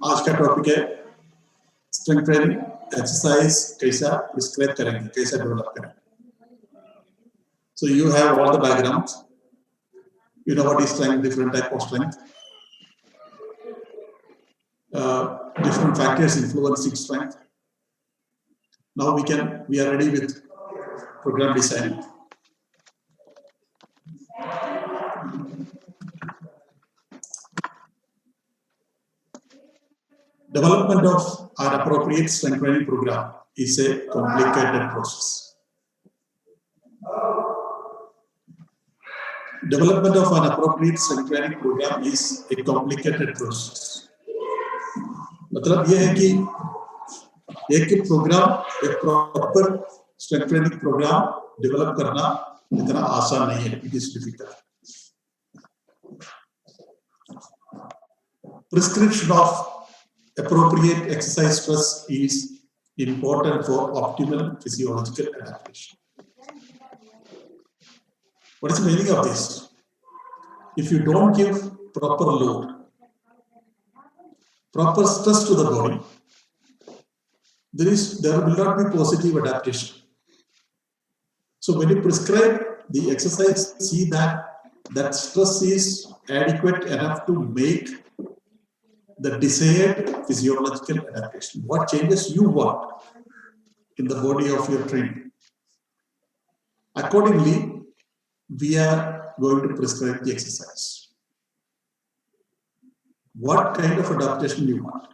आज का टॉपिक है स्ट्रेंथ ट्रेनिंग एक्सरसाइज कैसा प्रिस्क्राइब करेंगे, कैसा डेवलप करेंगे. So you have all the backgrounds. You know what is strength, different type of strength. Different factors influencing strength. Now we are ready with program design. Development of an appropriate strength training program is a complicated process. Development of an appropriate strength training program is a complicated process. मतलब ये है कि एक programme, एक proper strength training programme develop करना इतना आसान नहीं है. It is difficult. Prescription of appropriate exercise stress is important for optimal physiological adaptation. What is the meaning of this? If you don't give proper load, proper stress to the body, there will not be positive adaptation. So when you prescribe the exercise, see that stress is adequate enough to make the desired physiological adaptation. What changes you want in the body of your trainer. Accordingly, we are going to prescribe the exercise. What kind of adaptation you want?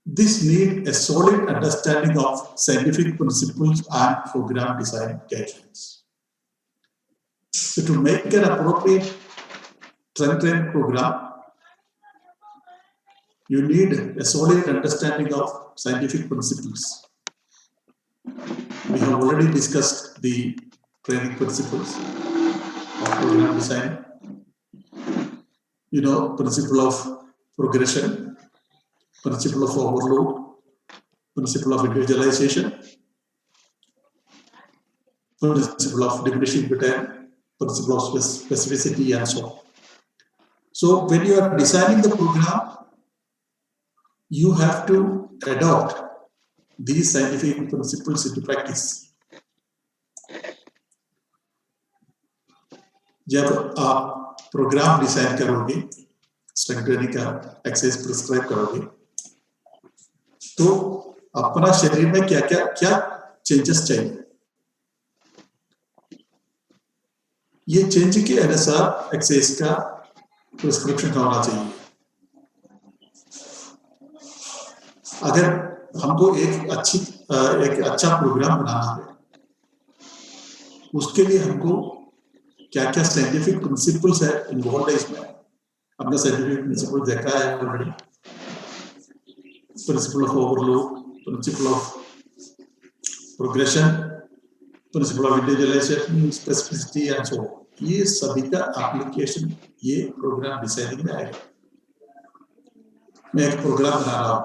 This needs a solid understanding of scientific principles and program design guidelines. So to make an appropriate strength training program, you need a solid understanding of scientific principles. We have already discussed the training principles of program design. You know, principle of progression, principle of overload, principle of individualization, principle of diminishing return, principle of specificity, and so on. So when you are designing the program, you have to adopt these scientific principles into practice. जब आप programme design करोगे, strength training का exercise prescribe करोगे, तो अपना शरीर में क्या चेंजेस चाहिए, ये चेंज के अनुसार एक्सरसाइज का प्रिस्क्रिप्शन होना चाहिए. अगर हमको एक अच्छा प्रोग्राम बनाना है, उसके लिए हमको क्या क्या साइंटिफिक प्रिंसिपल्स है इन्वॉल्व है इसमें. हमने साइंटिफिक प्रिंसिपल देखा है already. Principle of overload, principle of progression, principle of individualisation, specificity and so. ये सभी का एप्लीकेशन ये प्रोग्राम डिजाइनिंग में आएगा. मैं एक प्रोग्राम बना रहा हूँ,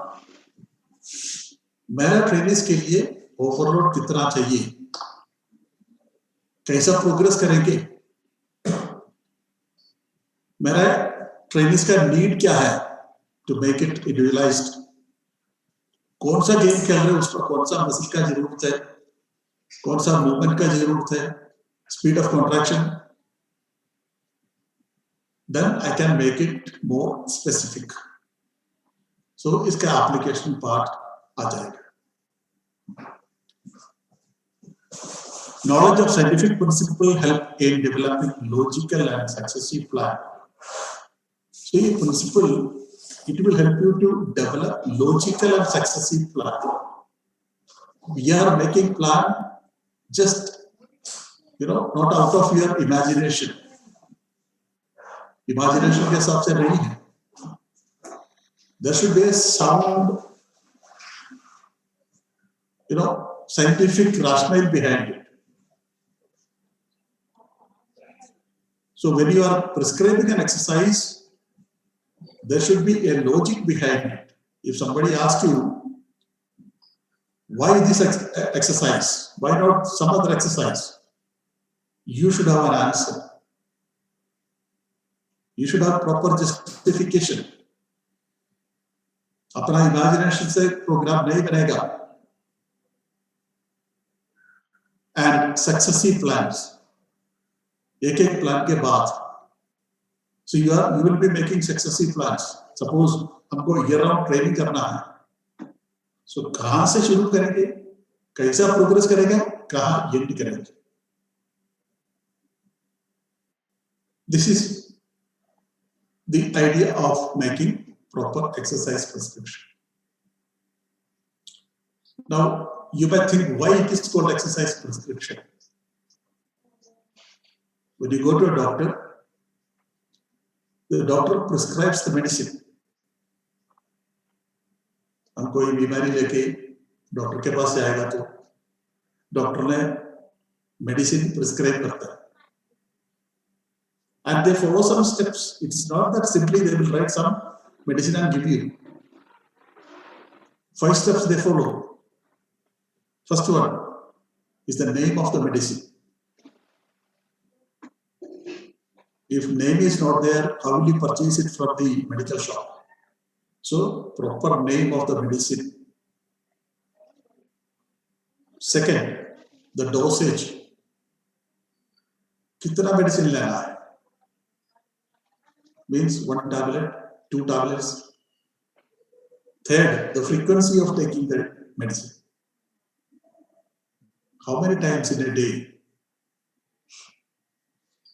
मेरा ट्रेनर्स के लिए ओवरलोड कितना चाहिए, कैसा प्रोग्रेस करेंगे, मेरा ट्रेनर्स का नीड क्या है टू मेक इट इंडिविजुअलाइज्ड, कौन सा गेम खेल रहे हैं उसका कौन सा मसल का जरूरत है, कौन सा मूवमेंट का जरूरत है, speed of contraction. Then I can make it more specific. So इसका एप्लीकेशन पार्ट आ जाएगा. Knowledge of scientific principle help in developing logical and successive plan. So ये principle, it will help you to develop logical and successive plan. We are making plan just, not out of your imagination. Imagination के हिसाब से नहीं है. There should be a sound, scientific rationale behind it. So when you are prescribing an exercise, there should be a logic behind it. If somebody asks you, why this exercise? Why not some other exercise? You should have an answer. You should have proper justification. अपना imagination से program नहीं बनेगा. And successive plans. एक plan के बाद. So you will be making successive plans. Suppose हमको year round training करना है. So कहाँ से शुरू करेंगे? कैसा प्रोग्रेस करेगा? कहाँ एंड करेंगे? This is the idea of making proper exercise prescription. Now, you might think why it is called exercise prescription. When you go to a doctor, the doctor prescribes the medicine. हम कोई बीमारी लेके doctor के पास जाएगा तो doctor ने medicine prescribe करता है. And they follow some steps. It's not that simply they will write some medicine and give you. 5 steps they follow. First one is the name of the medicine. If name is not there, how will you purchase it from the medical shop? So, proper name of the medicine. Second, the dosage. कितना medicine लेना है? Means 1 tablet, 2 tablets. Third, the frequency of taking the medicine. How many times in a day?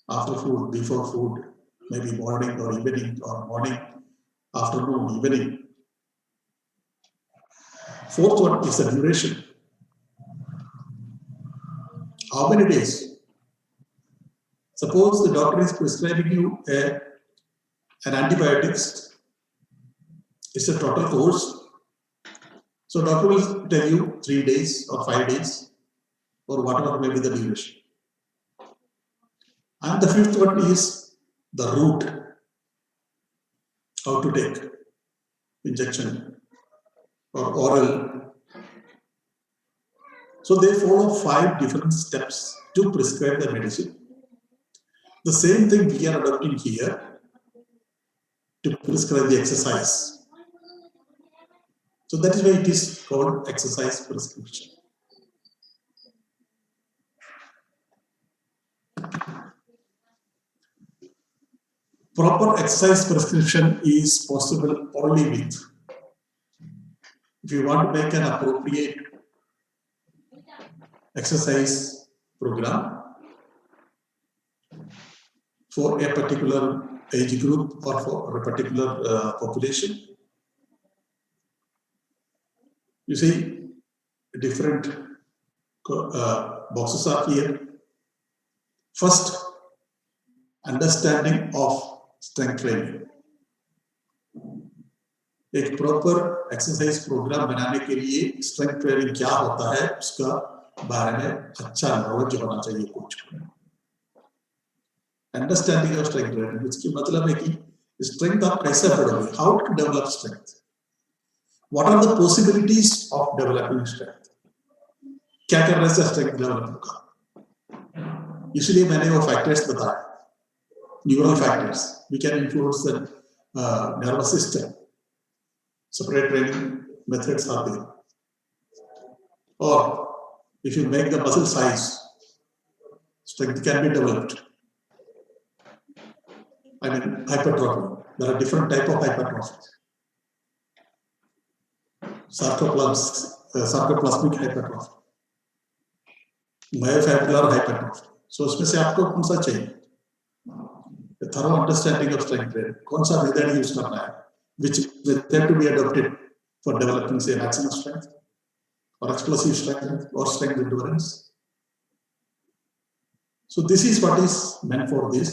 After food, before food, maybe morning or evening, or morning, afternoon, evening. Fourth one is the duration. How many days? Suppose the doctor is prescribing you an antibiotics. It's a total course. So doctor will tell you 3 days or 5 days or whatever may be the duration. And the fifth one is the route. How to take injection or oral. So they follow 5 different steps to prescribe the medicine. The same thing we are adopting here to prescribe the exercise. So that is why it is called exercise prescription. Proper exercise prescription is possible only with, if you want to make an appropriate exercise program for a particular age group or for a particular population. You see, different boxes are here. First, understanding of strength training. एक proper exercise programme बनाने के लिए strength training क्या होता है उसका बारे में अच्छा नॉलेज होना चाहिए कोच को. अंडरस्टैंडिंग ऑफ स्ट्रेंथ ट्रेनिंग, इसकी मतलब है कि स्ट्रेंथ आप कैसे बढ़ोगे, how to develop strength, what are the possibilities of developing strength, क्या करने से स्ट्रेंथ डेवलप होगा. इसलिए मैंने वो फैक्टर्स बताए, neural factors, we can influence the nervous system. Separate training methods are there. Or if you make the muscle size, strength can be developed. I mean hypertrophy. There are different types of hypertrophy. Sarcoplasmic hypertrophy, myofibrillar hypertrophy. So उसमें से आपको कौन सा चाहिए? A thorough understanding of strength training. कौन सा method use करना है? Which method to be adopted for developing, say, maximum strength or explosive strength or strength endurance. So this is what is meant for this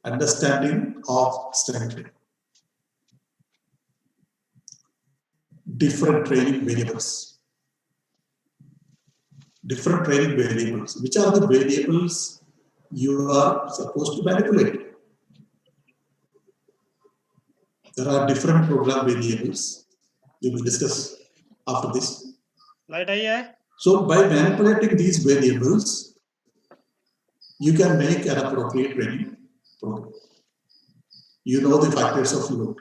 understanding of strength training. Different training variables. Different training variables. Which are the variables you are supposed to manipulate? There are different program variables. We will discuss after this. So by manipulating these variables, you can make an appropriate training program. You know the factors of load.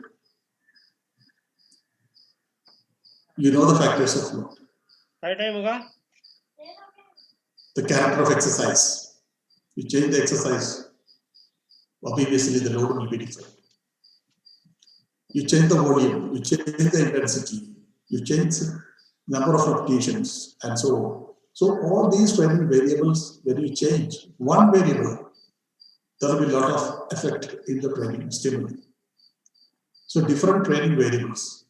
You know the factors of load. The character of exercise. You change the exercise, obviously the load will be different. You change the volume, you change the intensity, you change the number of repetitions, and so on. So all these training variables, when you change one variable, there will be a lot of effect in the training stimuli. So different training variables.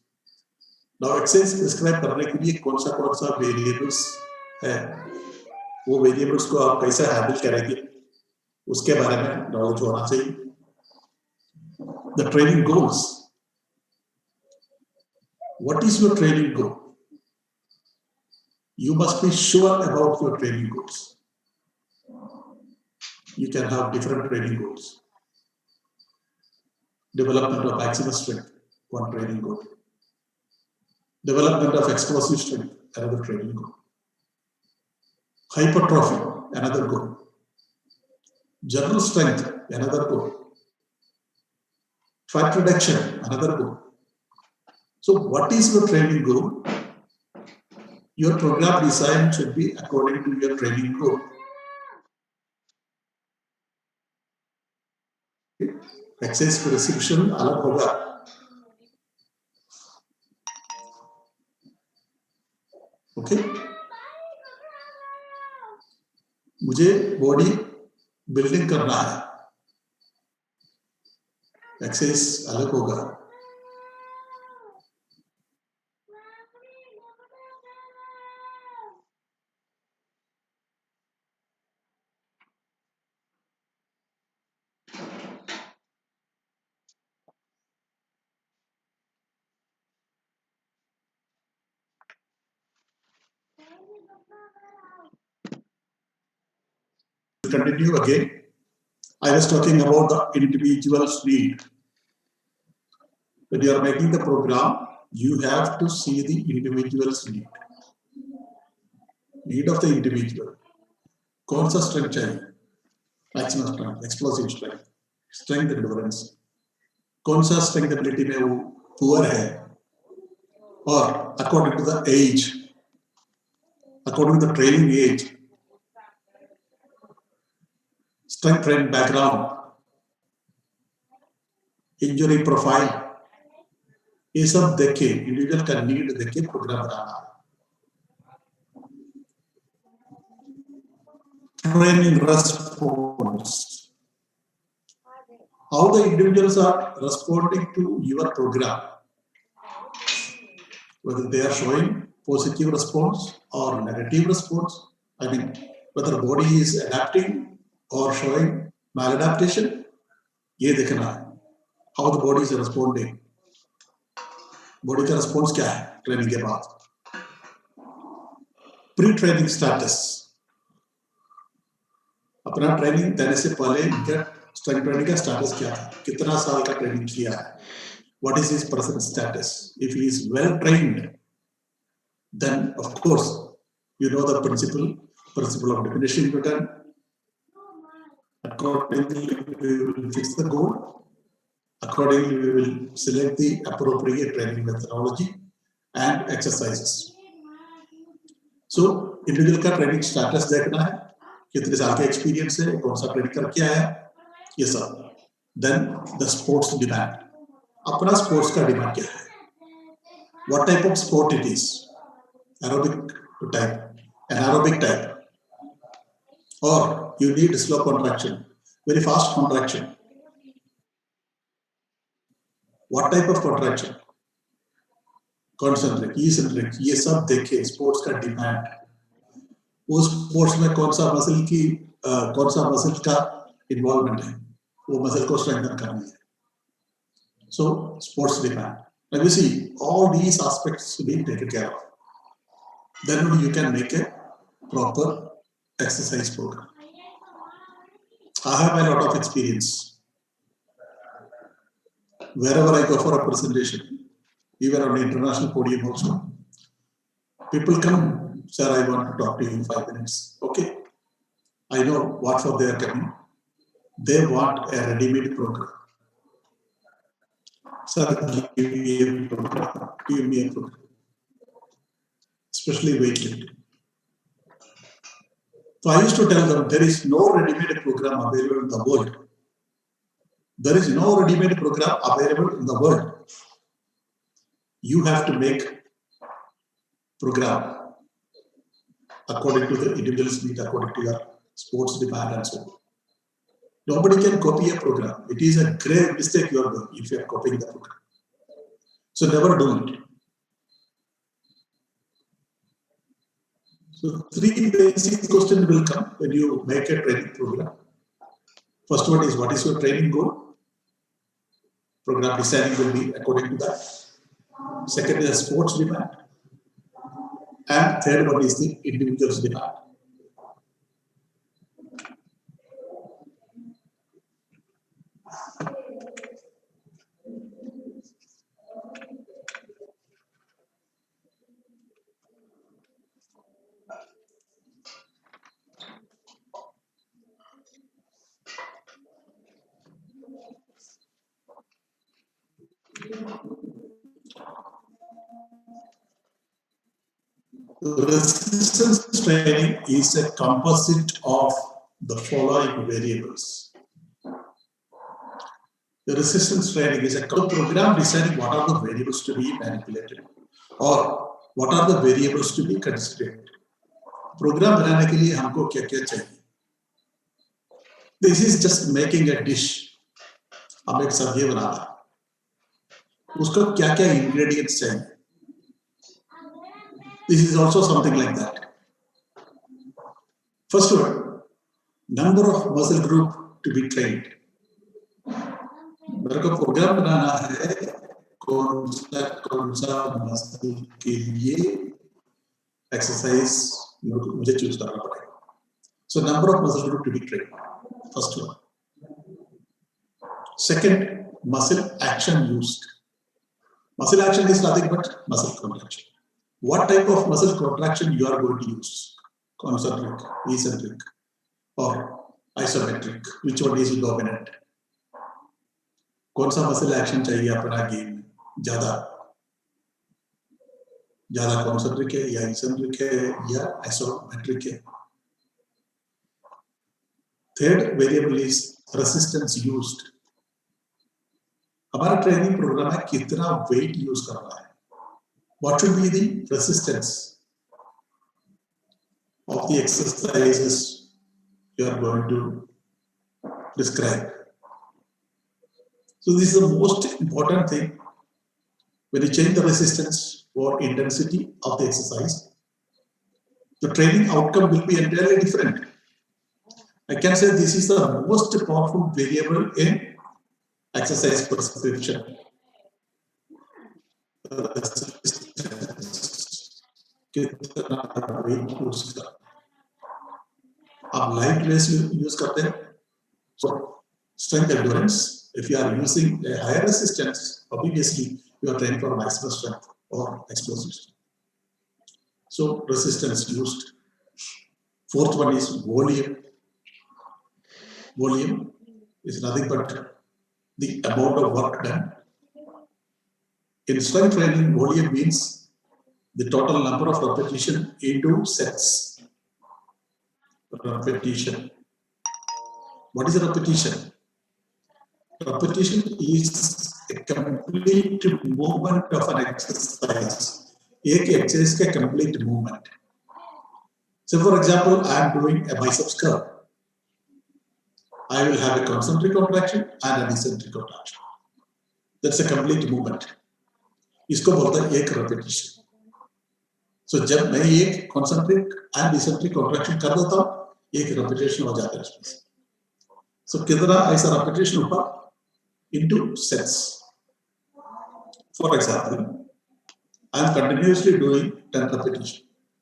Now exercise prescribe करने के लिए कौन सा variables है, वो variables को आप कैसे handle करेंगे, उसके बारे में knowledge होना चाहिए. The training goals. What is your training goal? You must be sure about your training goals. You can have different training goals. Development of maximum strength, one training goal. Development of explosive strength, another training goal. Hypertrophy, another goal. General strength, another goal. Fat reduction, another goal. So what is your training goal? Your program design should be according to your training goal. Exercise prescription अलग होगा. Okay? मुझे body building करना है. Exercise अलग होगा. Continue again. I was talking about the individual's need. When you are making the program, you have to see the individual's need. Need of the individual. कौन सा strength चाहिए? Maximum strength, explosive strength, strength endurance. कौन सा strength ability में वो poor है? Or according to the age, according to the training age, strength training background, injury profile, ये सब देखे, individual का need देखे program banana. Training response. How the individuals are responding to your program. Whether they are showing positive response or negative response. I mean, whether body is adapting or showing maladaptation. ये देखना है. How the body is responding. Body का response क्या है training के बाद. Pre-training status. अपना training देने से पहले इनका स्ट्रेंथ ट्रेनिंग का स्टेटस क्या था, कितना साल का ट्रेनिंग किया है, what is his present status. If he is well trained, then of course you know the principle of diminishing return. Accordingly we will fix the goal. Accordingly we will select the appropriate training methodology and exercises. So individual का training status देखना है, कितने साल का experience है, कौन सा training कर किया है, ये सब. Then the sports demand. अपना स्पोर्ट्स का डिमांड क्या है, what type of sport it is, aerobic type, anaerobic type, or you need slow contraction, very fast contraction, what type of contraction, concentric, eccentric, ये सब देखे स्पोर्ट्स का demand. उस sports में कौन सा मसल का इन्वॉल्वमेंट है, वो मसल को स्ट्रेंथन करनी है. So sports demand. Now you see all these aspects to be taken care of. Then only you can make a proper exercise program. I have a lot of experience. Wherever I go for a presentation, even on the international podium also, people come, sir, I want to talk to you in 5 minutes. Okay. I know what for they are coming. They want a ready-made program. Sir, give me a program. Give me a program. Especially weightlifting. So I used to tell them there is no ready-made program available in the world. There is no ready-made program available in the world. You have to make program according to the individual's need, according to your sports demand and so on. Nobody can copy a program. It is a grave mistake you are doing if you are copying the program. So never do it. So 3 basic questions will come when you make a training program. First one is, what is your training goal? Program designing will be according to that. Second is the sports demand. And third one is the individual's demand. Resistance training is a composite of the following variables. The resistance training is a program deciding what are the variables to be manipulated or what are the variables to be considered. Program बनाने के लिए हमको क्या-क्या चाहिए? This is just making a dish. हम एक सब्जी बना रहे हैं. उसका क्या-क्या ingredients चाहिए? This is also something like that. First one, number of muscle group to be trained. मेरे को प्रोग्राम बनाना है कौन सा मसल के लिए एक्सरसाइज मुझे चूज करना पड़ेगा. So number of muscle group to be trained. First one. Second, muscle action used. Muscle action is nothing but muscle contraction. What type of muscle contraction you are going to use? Concentric, eccentric, or isometric? Which one is dominant? कौन सा muscle action चाहिए अपना game में? ज्यादा concentric है या eccentric है या आइसोमेट्रिक है? Third variable is resistance used. हमारा ट्रेनिंग प्रोग्राम है कितना वेट यूज कर रहा है. What should be the resistance of the exercises you are going to prescribe? So this is the most important thing. When you change the resistance or intensity of the exercise, the training outcome will be entirely different. I can say this is the most powerful variable in exercise prescription. आप light weights use करते हैं. So strength endurance. If you are using a higher resistance, obviously you are training for maximum strength or explosive strength. So resistance used. Fourth one is volume. Volume is nothing but the amount of work done. In strength training, volume means the total number of repetition into sets. Repetition. What is a repetition? Repetition is a complete movement of an exercise. एक exercise का complete movement. So, for example, I am doing a biceps curl. I will have a concentric contraction and an eccentric contraction. That's a complete movement. इसको बोलते हैं एक repetition. So, जब मैं एक concentric and eccentric contraction कर देता हूँ, एक repetition हो जाता है इसमें. So, कितना ऐसा repetition होगा? Into sets. For example, I am continuously doing 10 repetitions.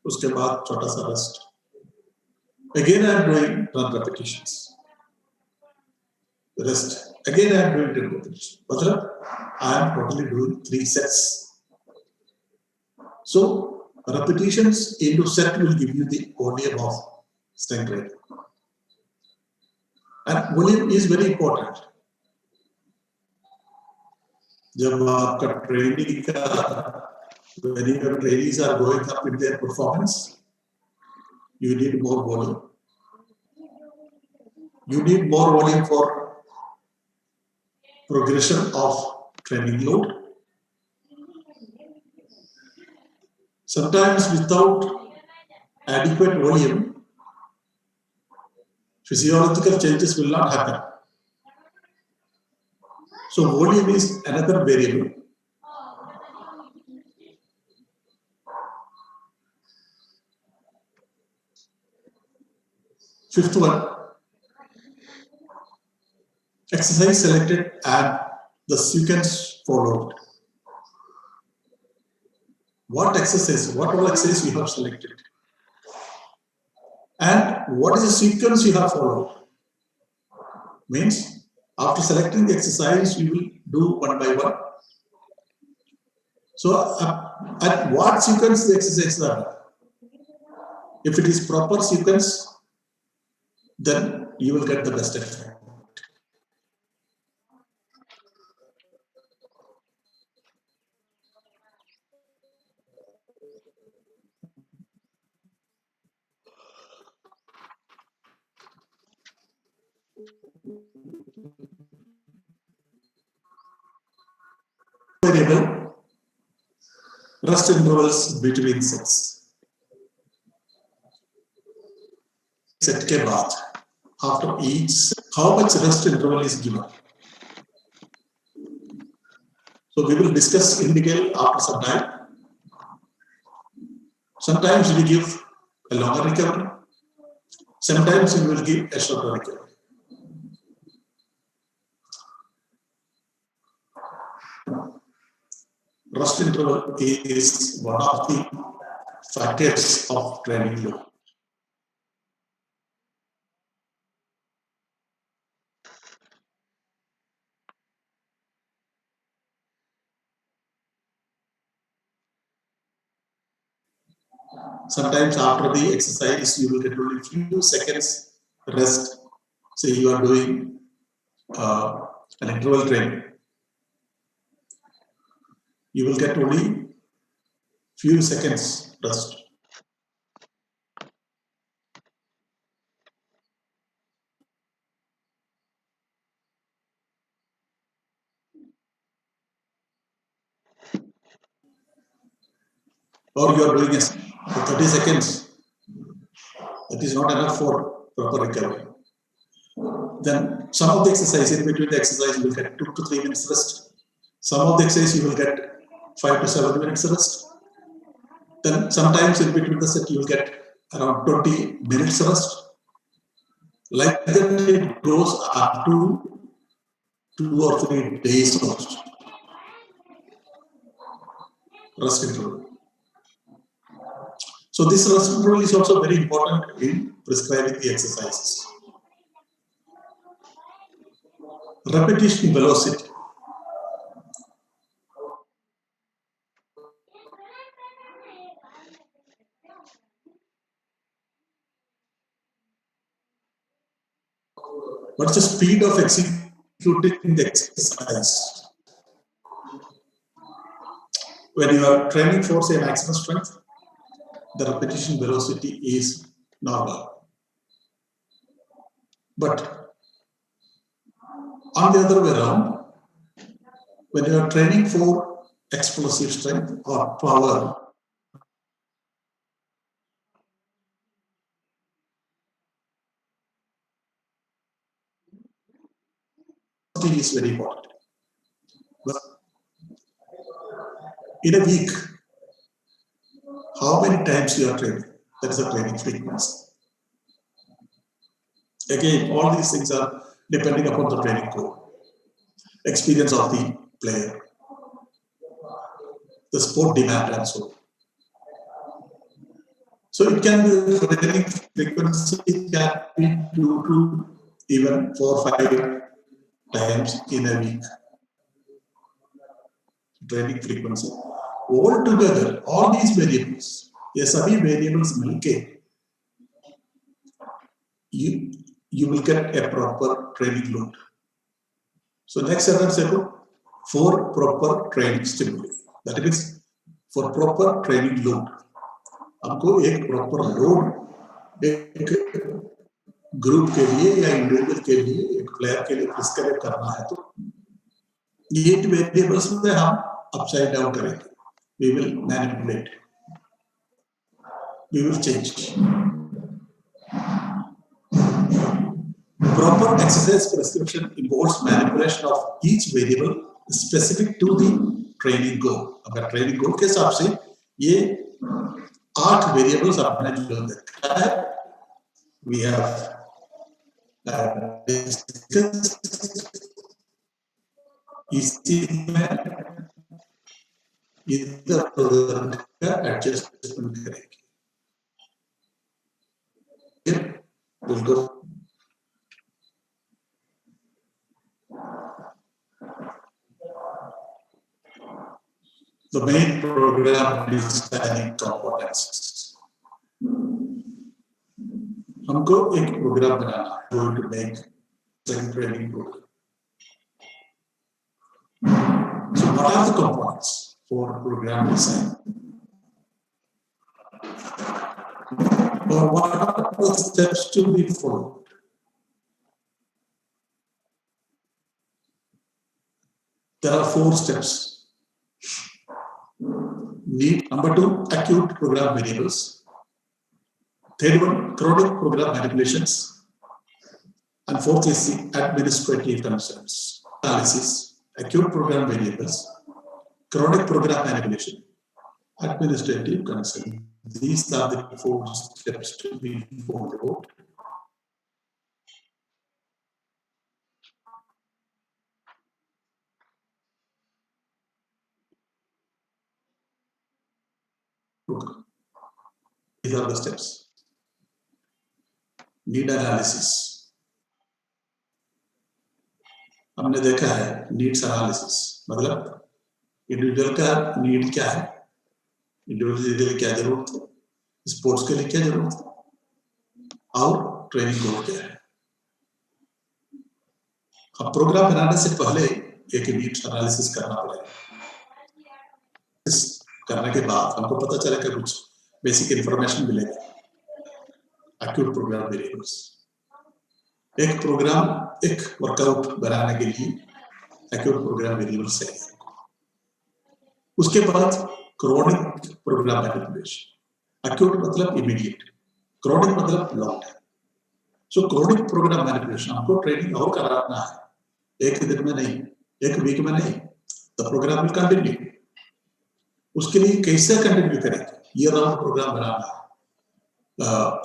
उसके बाद छोटा सा rest. Again, I am doing 10 repetitions. Rest. Again, I am doing 10 repetitions. मतलब I am totally doing 3 sets. So repetitions into set will give you the volume of strength training. And volume is very important. जब आपका training का when your trainees are going up in their performance, you need more volume. You need more volume for progression of training load. Sometimes without adequate volume, physiological changes will not happen. So volume is another variable. Fifth one, exercise selected and the sequence followed. What exercise, what all exercise you have selected, and what is the sequence you have followed. Means after selecting the exercise, you will do one by one. So at what sequence the exercises are done? If it is proper sequence, then you will get the best effect. Variable, rest intervals between sets. Set के बाद, after each, how much rest interval is given? So we will discuss in detail after some time. Sometimes we give a longer recovery. Sometimes we will give a shorter recovery. Rest interval is one of the factors of training load. Sometimes after the exercise, you will get only few seconds rest. Say you are doing an interval training. You will get only few seconds rest. Or you are doing this for 30 seconds. That is not enough for proper recovery. Then some of the exercise, in between the exercise, you will get 2 to 3 minutes rest. Some of the exercise, you will get 5 to 7 minutes rest. Then sometimes in between the set, you will get around 20 minutes rest. Like that, it goes up to 2 or 3 days of rest interval. So this rest interval is also very important in prescribing the exercises. Repetition velocity. What is the speed of executing the exercise? When you are training for, say, maximum strength, the repetition velocity is normal. But on the other way around, when you are training for explosive strength or power, it is very important. But in a week, how many times you are training? That is a training frequency. Again, all these things are depending upon the training code, experience of the player, the sport demand, and so on. So it can be training frequency can be 2 to even 4 or 5 times in a week. Training frequency. All together, all these variables, ये सभी variables मिलके you will get a proper training load. So next sentence देखो, for proper training stimuli. That means for proper training load. हमको एक proper load एक group के लिए या इंडिविजुअल के लिए एक प्लेयर के लिए प्रिस्क्राइब करना है तो ये वेरिएबल्स में हम अपसाइड डाउन करेंगे. We will manipulate. We will change. Proper exercise prescription involves manipulation of each variable specific to the training goal. अगर training goal के हिसाब से ये 8 variables आपने जो देखा है, we have इसी में इधर उधर का एडजस्टमेंट करेंगे. बिल्कुल the main program designing components. हमको एक प्रोग्राम बनाना है, going to make a training program. So what are the components for program design? Or what are the steps to be followed? There are 4 steps. Need number 2, acute program variables. Third one, chronic program manipulations. And fourth is the administrative concerns. Analysis, acute program variables, chronic program manipulation, administrative concern. These are the 4 steps to be followed. These are the steps. Need analysis. हमने देखा है needs analysis मतलब individual का need क्या है, individual के लिए क्या जरूरत है, स्पोर्ट्स के लिए क्या जरूरत है और ट्रेनिंग गोल क्या है. अब प्रोग्राम बनाने से पहले एक नीड्स एनालिसिस करना पड़ेगा. इस करने के बाद हमको पता चलेगा कुछ बेसिक इंफॉर्मेशन मिलेगा. एक्यूट प्रोग्राम वेरिएबल्स, एक प्रोग्राम एक वर्कआउट बनाने के लिए एक्यूट प्रोग्राम वेरिएबल्स है. उसके बाद क्रोनिक प्रोग्राम मैनिपुलेशन. एक्यूट मतलब इमीडिएट, क्रोनिक मतलब लॉन्ग टर्म. सो क्रोनिक प्रोग्राम मैनिपुलेशन हमको ट्रेनिंग और कराना है, एक दिन में नहीं, एक वीक में नहीं. The programme will continue. उसके लिए कैसे कंटिन्यू करेंगे, ईयर राउंड प्रोग्राम बनाना है,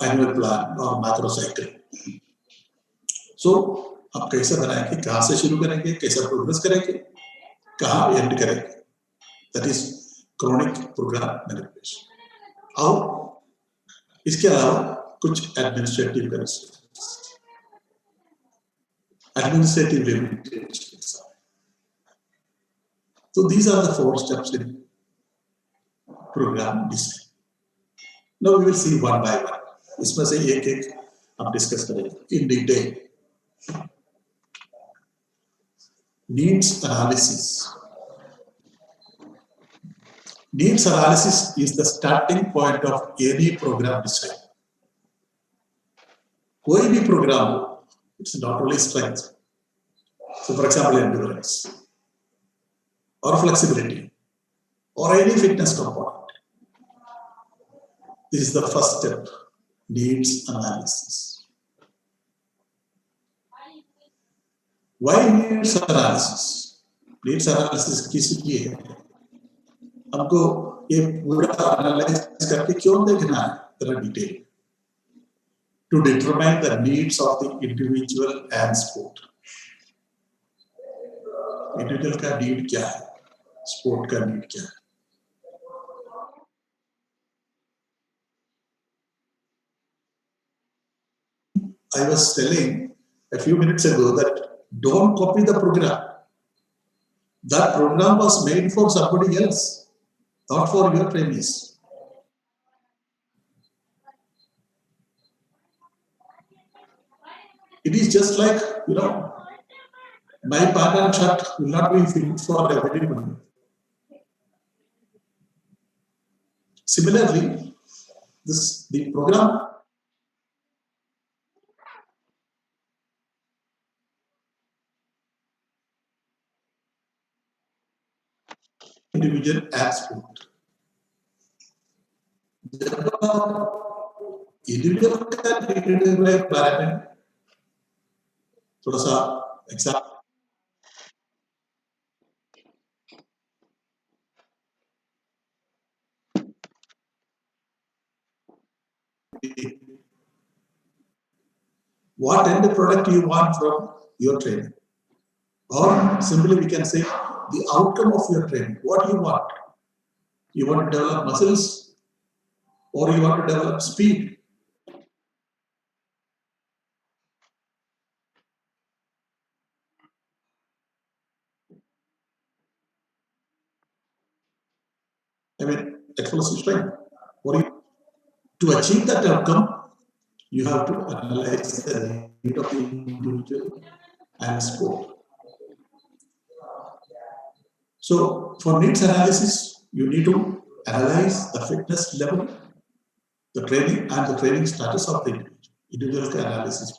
एनुअल प्लान और मैक्रो साइकिल. सो आप कैसे बनाएंगे, कहां से शुरू करेंगे, कैसे प्रोग्रेस करेंगे, कहां एंड करेंगे. That is chronic programme manipulation. और इसके अलावा कुछ administrative limitations. So these are the 4 steps in program design. Now we will see one by one. इसमें से एक एक हम डिस्कस करेंगे in detail. Needs analysis. Needs analysis is the starting point of any program design. कोई भी programme हो, it's not only strength. So for example, endurance or flexibility or any fitness component. This is the first step, needs analysis. Why needs analysis? Needs analysis किस लिए है? हमको ये पूरा analyse करके क्यों देखना है तरह detail? To determine the needs of the individual and sport. Individual का नीड क्या है, स्पोर्ट का नीड क्या है. I was telling a few minutes ago that don't copy the program. That program was made for somebody else, not for your trainees. It is just like, my pattern chart will not be fit for everybody. Similarly, the program individual and sport. individual का individual बारे में थोड़ा सा exam what end product you want from your training, or simply we can say the outcome of your training. What you want? You want to develop muscles, or you want to develop speed? I mean, explosive strength. What you, to achieve that outcome, you have to analyze the need of the individual and sport. So, for needs analysis, you need to analyze the fitness level, the training, and the training status of the individual. Individual analysis.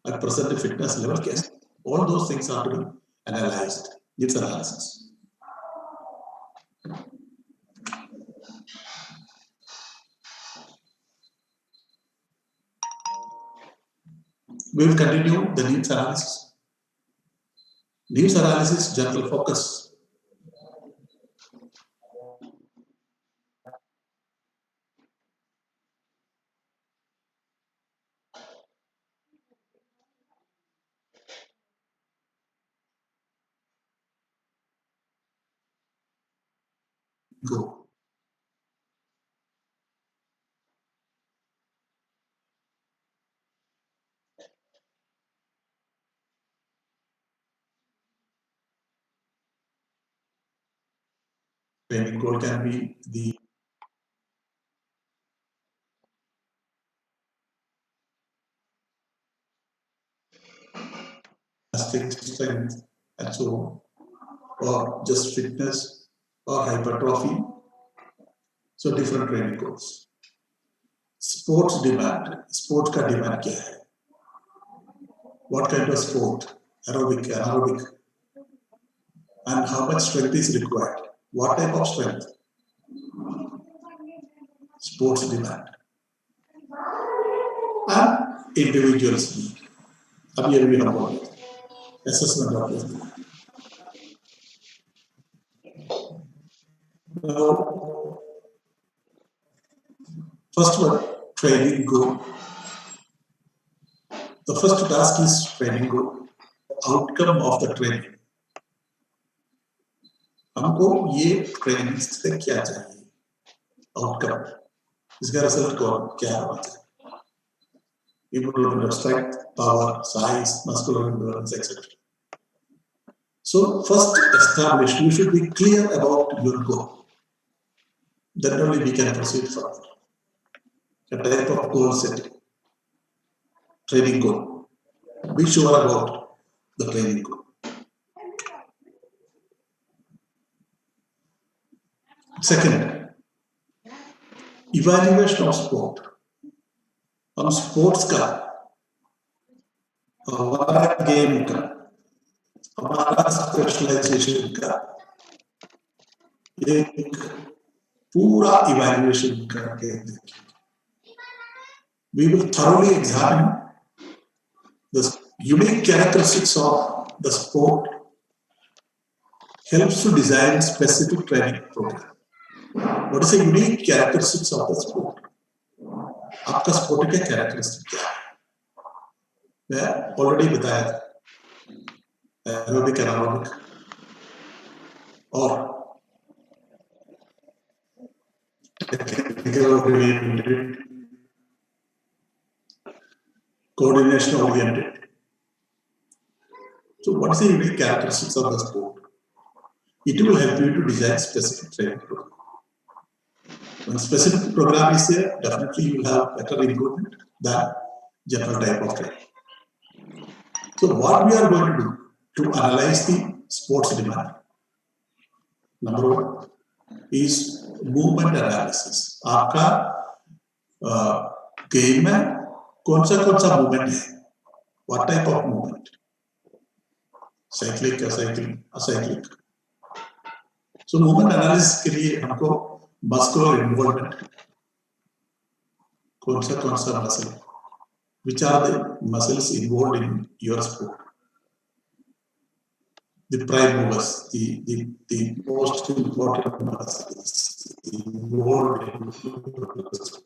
At present, the fitness level case. All those things are to be analyzed. Needs analysis. We will continue the needs analysis. Needs analysis, general focus. Go. Training goal can be the strength and so on, or just fitness or hypertrophy. So different training goals. Sports demand. Sports का demand क्या है? What kind of sport? Aerobic, anaerobic, and how much strength is required? What type of strength? Sports demand. And individuals need. अब ये भी हम बोलेंगे. Assessment of this. Now, first one, training goal. The first task is training goal. Outcome of the training. हमको ये training से क्या चाहिए? Outcome. इसका रिजल्ट क्या होना चाहिए? Improvement of strength, power, size, muscular endurance, etc. So first established, you should be clear about your goal. Then only we can proceed further. A type of goal setting, training goal. Be sure about the training goal. Second, evaluation of sport. हम sports का, हमारा game का, हमारा specialisation का एक पूरा evaluation करके देखें. We will thoroughly examine the unique characteristics of the sport, helps to design specific training program. What is the unique characteristics of the sport? आपका स्पोर्ट के कैरेक्टरिस्टिक क्या है? मैं ऑलरेडी बताया था, एरोबिक, एनारोबिक और technical oriented, coordination oriented. So what is the unique characteristics of the sport? it will help you to design specific training program. When specific program is there, definitely you will have better improvement than general type of training. So what we are going to do to analyze the sports demand, number one is movement analysis. आपका game में कौन सा movement है? What type of movement? Cyclic, acyclic. So movement analysis के लिए हमको muscular involvement, कौन सा muscle, which are the muscles involved in your sport, the prime movers, the most important muscles involved in your sport.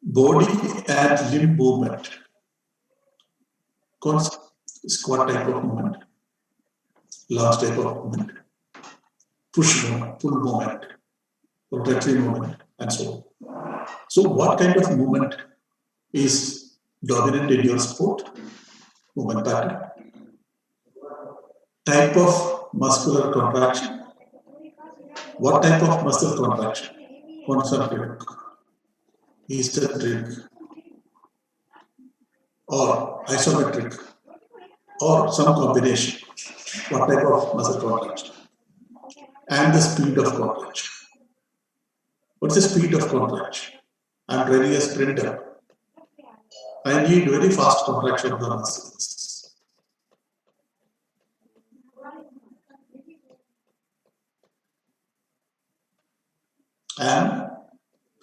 Body and limb movement, कौन सा squat type of movement, lunge type of movement, push movement, pull movement, rotatory movement, and so on. So what kind of movement is dominant in your sport? Movement pattern. Type of muscular contraction. What type of muscle contraction? Concentric, eccentric, or isometric, or some combination. What type of muscle contraction? And the speed of contraction. What's the speed of contraction? I'm training a sprinter. I need very fast contraction of the muscles. I'm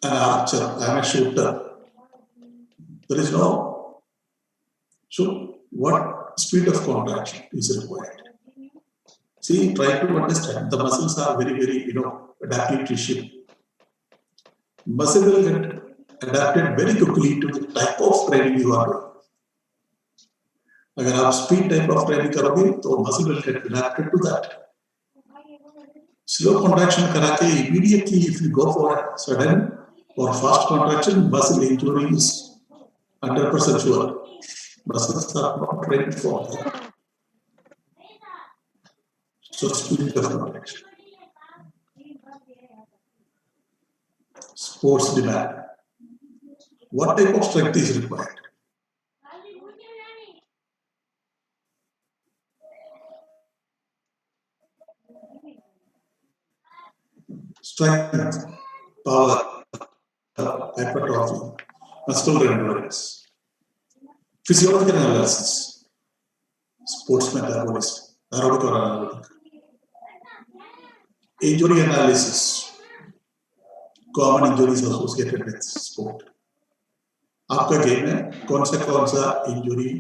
an archer, I'm a shooter. There is no. So, what speed of contraction is required? See, try to understand. The muscles are very, adaptive tissue. Muscle will get adapted very quickly to the type of training you are doing. अगर आप speed type of training करोगे, तो muscle will get adapted to that. Slow contraction करा के immediately, if you go for a sudden or fast contraction, muscle injury is 100% sure. Muscles are not trained for that. So speed of contraction. Sports demand. What type of strength is required? Strength, power, hypertrophy, muscular endurance, physiological analysis, sports metabolism, aerobic or anaerobic, injury analysis, common injuries associated with sport. आपका game में कौन सा injury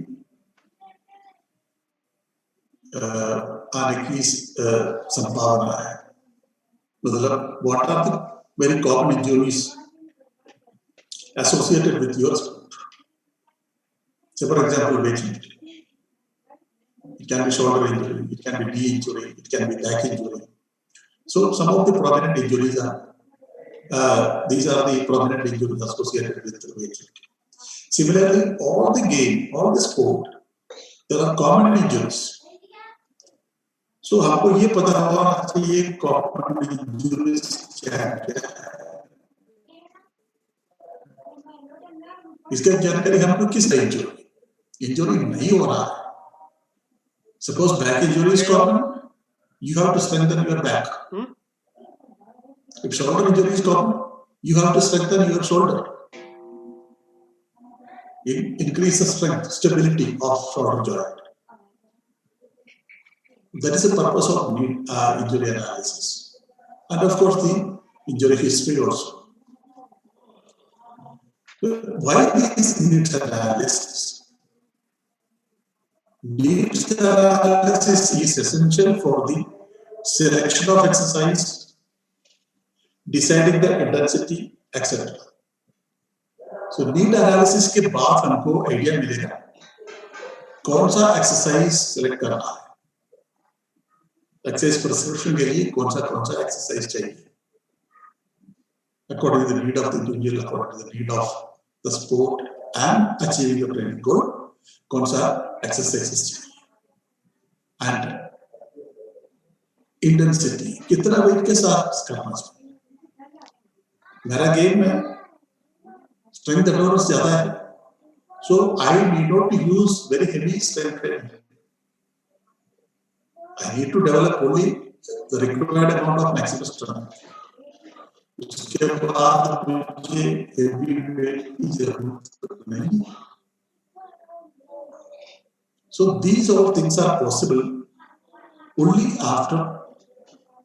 आने की संभावना है? मतलब what are the very common injuries associated with your sport? Say for example, weightlifting. It can be shoulder injury, it can be knee injury, it can be back injury. So some of the prominent injuries are these are the prominent injuries associated with weightlifting. Similarly, all the game, all the sport, there are common injuries. So आपको ये पता होना चाहिए common injuries क्या है? इसका जानकारी हमको किस इंजुरी नहीं हो रहा है. Suppose back injury is common, you have to strengthen your back. If shoulder injury is common, you have to strengthen your shoulder. Increase the strength, stability of shoulder joint. That is the purpose of injury analysis. And of course, the injury history also. Why is needs analysis? Needs analysis is essential for the selection of exercise, deciding the intensity, etc. So need analysis के बाद हमको idea मिलेगा कौन सा exercise select करना है. Exercise prescription के लिए कौन सा एक्सरसाइज चाहिए according to the need of the individual, according to the need of the sport, and achieving the training goal, कौन सा exercises चाहिए and intensity कितना weight के साथ करना चाहिए. मेरा गेम में strength endurance ज़्यादा है, so I need not to use very heavy strength training. I need to develop only the required amount of maximum strength. उसके बाद मुझे heavy weight की जरूरत नहीं. So these all things are possible only after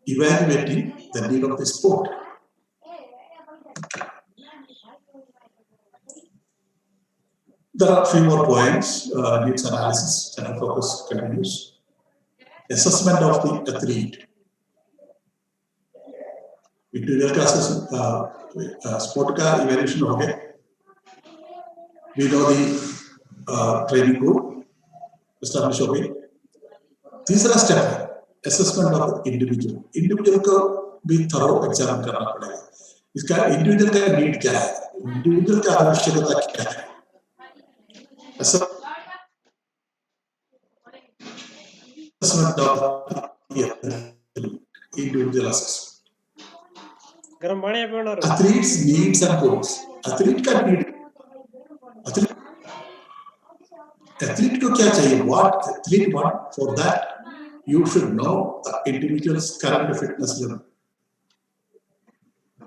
evaluating the need of the sport. There are a few more points. Needs analysis, channel focus continues. Assessment of the athlete. Individual classes, sport का evaluation हो गया. We know the training group establish हो गई. तीसरा step है assessment of the individual. Individual को भी thorough examine करना पड़ेगा. इसका individual का need क्या है? Individual का आवश्यकता क्या है? Assessment of the individual assessment. Athletes needs and goals. Athlete का need. Athlete को क्या चाहिए? What athlete want? For that, you should know the individual's current fitness level.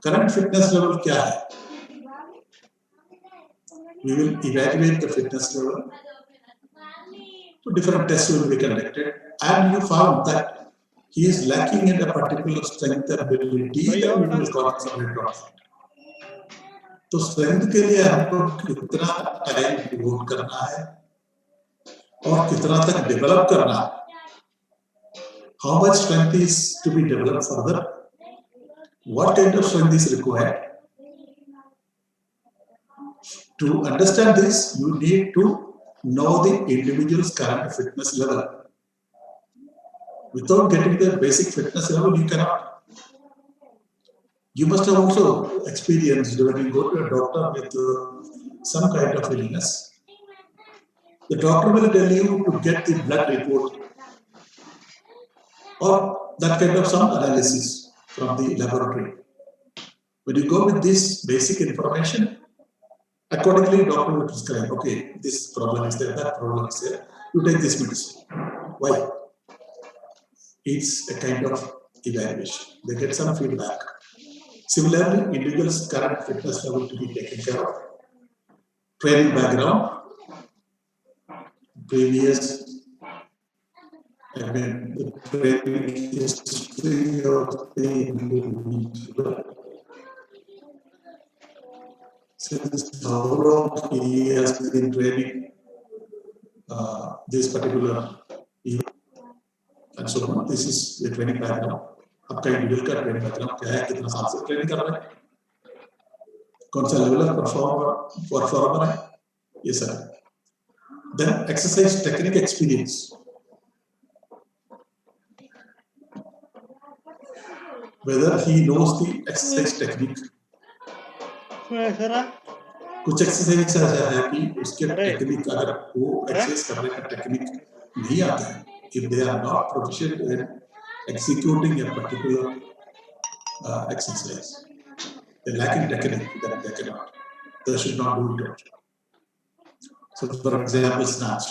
Current fitness level क्या है? We will evaluate the fitness level. So different tests will be conducted, and you found that he is lacking in a particular strength ability, then we will concentrate on it. तो strength के लिए हमको कितना time devote करना है और कितना तक develop करना है. How much strength is to be developed further? What kind of strength is required? To understand this, you need to know the individual's current fitness level. Without getting the basic fitness level, you cannot. You must have also experienced when you go to a doctor with some kind of illness. The doctor will tell you to get the blood report or that kind of some analysis from the laboratory. When you go with this basic information, accordingly, doctor will prescribe, okay, this problem is there, that problem is there, you take this medicine. Why? It's a kind of evaluation. They get some feedback. Similarly, individuals' current fitness level to be taken care of. Training background, previous, the training history of the individual. Since how long he has been training this particular event and so on. This is the training background. आपका individual का training background क्या है, कितना साल से training कर रहे हैं, कौन सा लेवल ऑफ परफॉर्मर है, ये सब. Then exercise technique experience. Whether he knows the exercise technique. कुछ एक्सरसाइज ऐसा है कि उसके टेक्निक अगर वो एक्सरसाइज करने का टेक्निक नहीं आता है, if they are not proficient in executing a particular exercise, they lack in technique, then they cannot. They should not do it. So, for example, snatch.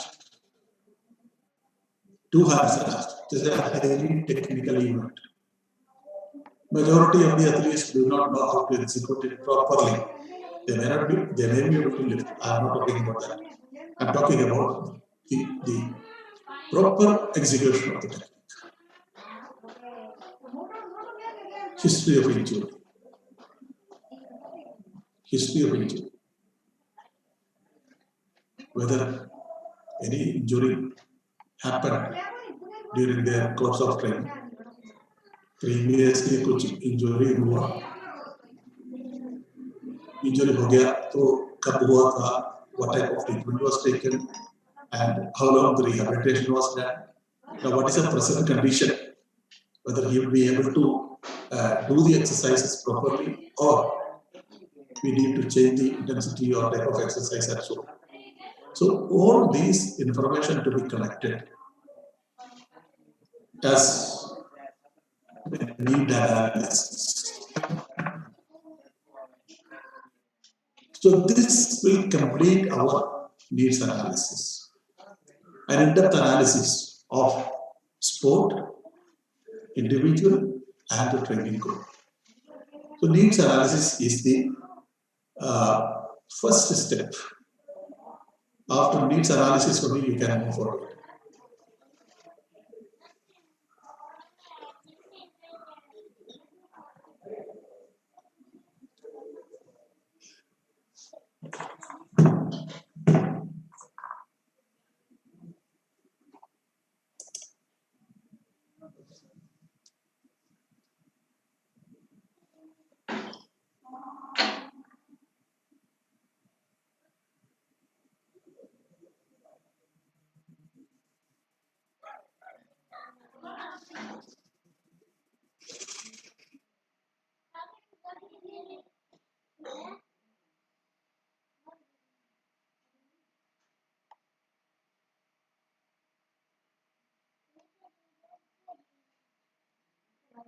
2 hands snatch. This is a highly technical event. Majority of the athletes do not know how to execute it properly. They may not be. They may be able to lift. I am not talking about that. I am talking about the proper execution of the technique. History of injury. History of injury. Whether any injury happened during their course of training. Previously कुछ injury हुआ. Injury हो गया तो कब हुआ था? What type of treatment was taken? And how long the rehabilitation was done? Now, what is the present condition? Whether he will be able to do the exercises properly, or we need to change the intensity or type of exercise and so on. So all these information to be collected as need analysis. So this will complete our needs analysis. An in-depth analysis of sport, individual, and the training group. So needs analysis is the first step. After needs analysis only you can move forward.